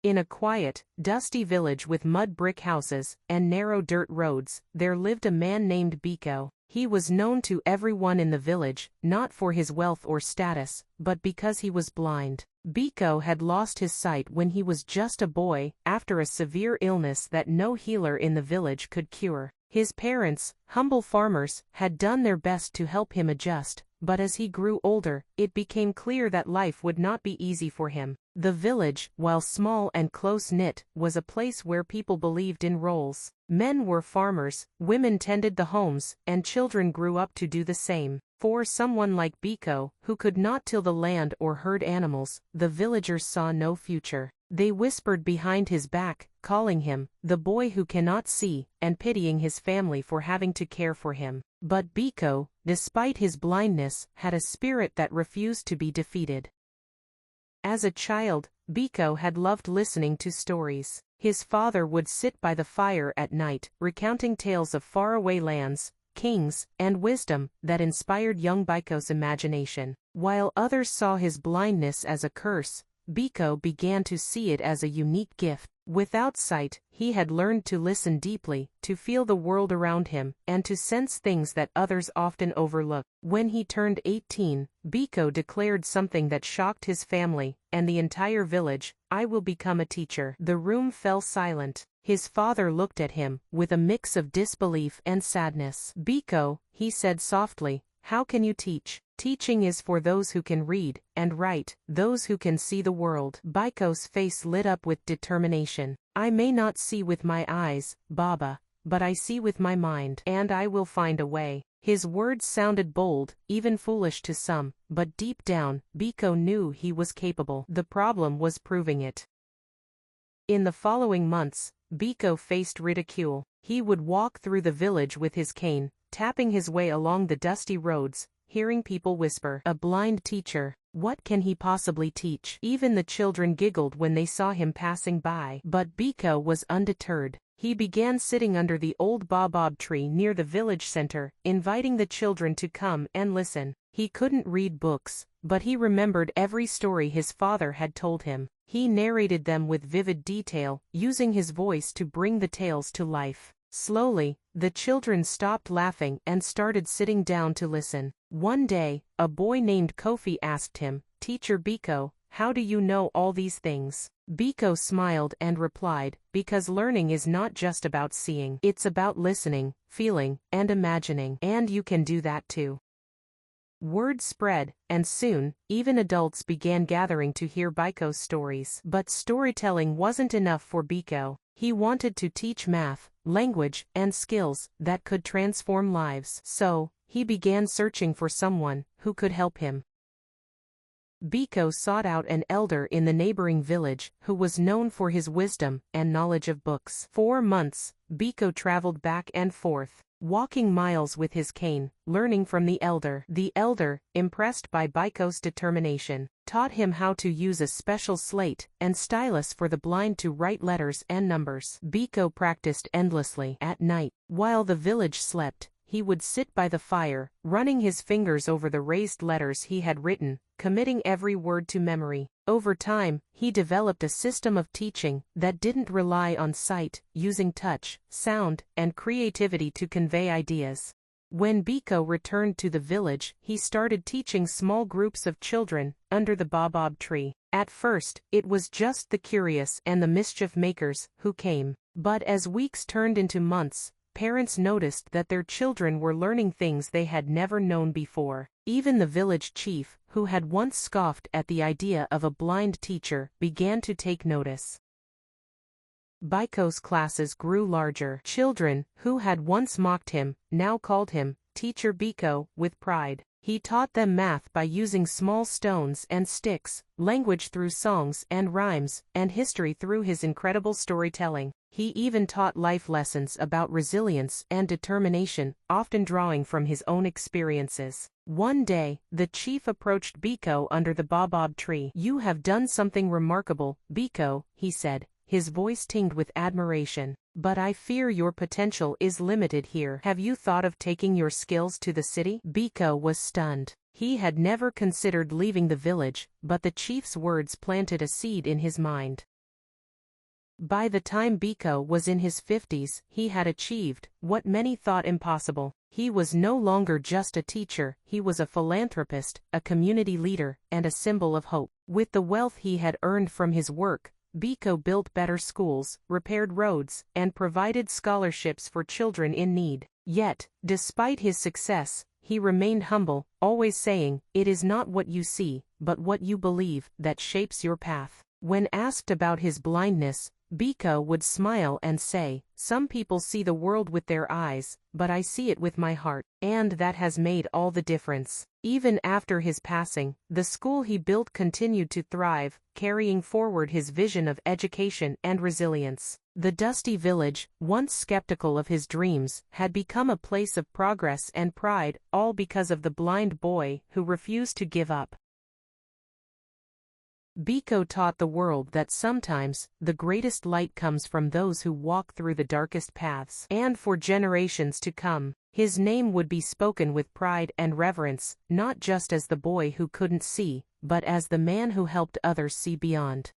In a quiet, dusty village with mud brick houses and narrow dirt roads, there lived a man named Biko. He was known to everyone in the village, not for his wealth or status, but because he was blind. Biko had lost his sight when he was just a boy, after a severe illness that no healer in the village could cure. His parents, humble farmers, had done their best to help him adjust, but as he grew older, it became clear that life would not be easy for him. The village, while small and close-knit, was a place where people believed in roles. Men were farmers, women tended the homes, and children grew up to do the same. For someone like Biko, who could not till the land or herd animals, the villagers saw no future. They whispered behind his back, calling him the boy who cannot see, and pitying his family for having to care for him. But Biko, despite his blindness, had a spirit that refused to be defeated. As a child, Biko had loved listening to stories. His father would sit by the fire at night, recounting tales of faraway lands, kings, and wisdom that inspired young Biko's imagination. While others saw his blindness as a curse, Biko began to see it as a unique gift. Without sight, he had learned to listen deeply, to feel the world around him, and to sense things that others often overlook. When he turned 18, Biko declared something that shocked his family and the entire village: "I will become a teacher." The room fell silent. His father looked at him, with a mix of disbelief and sadness. "Biko," he said softly, "how can you teach? Teaching is for those who can read and write, those who can see the world." Biko's face lit up with determination. "I may not see with my eyes, Baba, but I see with my mind, and I will find a way." His words sounded bold, even foolish to some, but deep down, Biko knew he was capable. The problem was proving it. In the following months, Biko faced ridicule. He would walk through the village with his cane, tapping his way along the dusty roads, hearing people whisper, "A blind teacher. What can he possibly teach?" Even the children giggled when they saw him passing by. But Biko was undeterred. He began sitting under the old baobab tree near the village center, inviting the children to come and listen. He couldn't read books, but he remembered every story his father had told him. He narrated them with vivid detail, using his voice to bring the tales to life. Slowly, the children stopped laughing and started sitting down to listen. One day, a boy named Kofi asked him, "Teacher Biko, how do you know all these things?" Biko smiled and replied, "Because learning is not just about seeing. It's about listening, feeling, and imagining. And you can do that too." Word spread, and soon, even adults began gathering to hear Biko's stories. But storytelling wasn't enough for Biko. He wanted to teach math, language, and skills that could transform lives. So, he began searching for someone who could help him. Biko sought out an elder in the neighboring village who was known for his wisdom and knowledge of books. 4 months, Biko traveled back and forth, walking miles with his cane, learning from the elder. The elder, impressed by Biko's determination, taught him how to use a special slate and stylus for the blind to write letters and numbers. Biko practiced endlessly. At night, while the village slept, he would sit by the fire, running his fingers over the raised letters he had written, committing every word to memory. Over time, he developed a system of teaching that didn't rely on sight, using touch, sound, and creativity to convey ideas. When Biko returned to the village, he started teaching small groups of children under the baobab tree. At first, it was just the curious and the mischief makers who came. But as weeks turned into months, parents noticed that their children were learning things they had never known before. Even the village chief, who had once scoffed at the idea of a blind teacher, began to take notice. Biko's classes grew larger. Children, who had once mocked him, now called him Teacher Biko with pride. He taught them math by using small stones and sticks, language through songs and rhymes, and history through his incredible storytelling. He even taught life lessons about resilience and determination, often drawing from his own experiences. One day, the chief approached Biko under the baobab tree. "You have done something remarkable, Biko," he said, his voice tinged with admiration. "But I fear your potential is limited here. Have you thought of taking your skills to the city?" Biko was stunned. He had never considered leaving the village, but the chief's words planted a seed in his mind. By the time Biko was in his 50s, he had achieved what many thought impossible. He was no longer just a teacher, he was a philanthropist, a community leader, and a symbol of hope. With the wealth he had earned from his work, Biko built better schools, repaired roads, and provided scholarships for children in need. Yet, despite his success, he remained humble, always saying, "It is not what you see, but what you believe, that shapes your path." When asked about his blindness, Biko would smile and say, "Some people see the world with their eyes, but I see it with my heart, and that has made all the difference." Even after his passing, the school he built continued to thrive, carrying forward his vision of education and resilience. The dusty village, once skeptical of his dreams, had become a place of progress and pride, all because of the blind boy who refused to give up. Biko taught the world that sometimes, the greatest light comes from those who walk through the darkest paths. And for generations to come, his name would be spoken with pride and reverence, not just as the boy who couldn't see, but as the man who helped others see beyond.